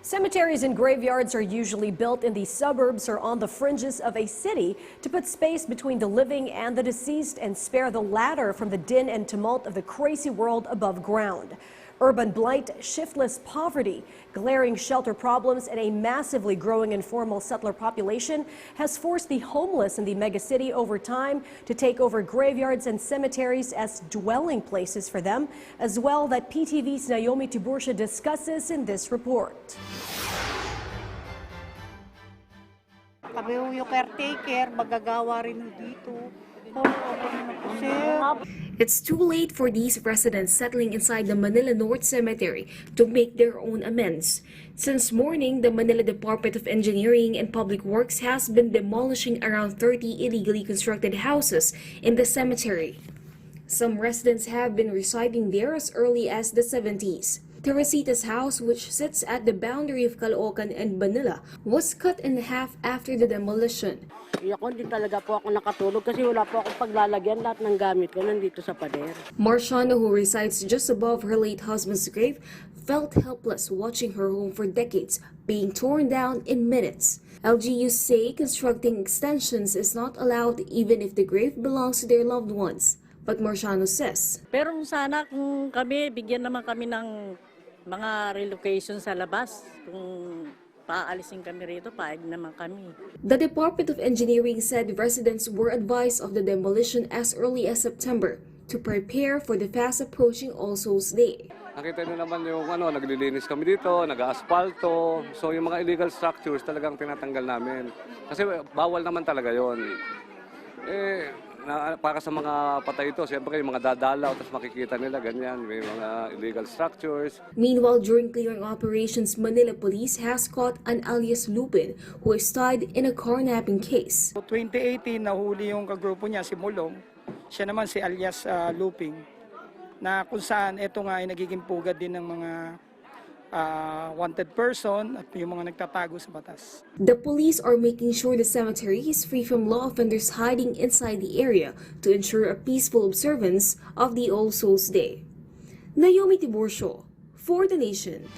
Cemeteries and graveyards are usually built in the suburbs or on the fringes of a city to put space between the living and the deceased and spare the latter from the din and tumult of the crazy world above ground. Urban blight, shiftless poverty, glaring shelter problems, and a massively growing informal settler population has forced the homeless in the megacity over time to take over graveyards and cemeteries as dwelling places for them, as well that PTV's Naomi Tiburcia discusses in this report. Kami yung caretaker, magagawa rin dito. It's too late for these residents settling inside the Manila North Cemetery to make their own amends. Since morning, the Manila Department of Engineering and Public Works has been demolishing around 30 illegally constructed houses in the cemetery. Some residents have been residing there as early as the 70s. Teresita's house, which sits at the boundary of Caloocan and Manila, was cut in half after the demolition. Ako, hindi talaga po ako nakatulog kasi wala po akong paglalagyan. Lahat ng gamit ko nandito sa pader. Marciano, who resides just above her late husband's grave, felt helpless watching her home for decades being torn down in minutes. LGUs say constructing extensions is not allowed even if the grave belongs to their loved ones. But Marciano says, Pero sana kung kami, bigyan naman kami ng mga relocation sa labas. Kung paalisin kami rito, paig naman kami. The Department of Engineering said residents were advised of the demolition as early as September to prepare for the fast-approaching All Souls Day. Nakita niyo naman yung naglilinis kami dito, nag-aasfalto. So yung mga illegal structures talagang tinatanggal namin. Kasi bawal naman talaga yon. Para sa mga patay ito, siyempre yung mga dadalaw, tapos makikita nila ganyan, may mga illegal structures. Meanwhile, during clearing operations, Manila Police has caught an alias Lupin who is tied in a carnapping case. 2018, nahuli yung kagrupo niya, si Mulong. Siya naman si alias Luping, na kung saan ito nga ay nagiging pugad din ng mga wanted person at yung mga nagtatago sa batas. The police are making sure the cemetery is free from law offenders hiding inside the area to ensure a peaceful observance of the All Souls Day. Naomi Tiburcia, for the Nation.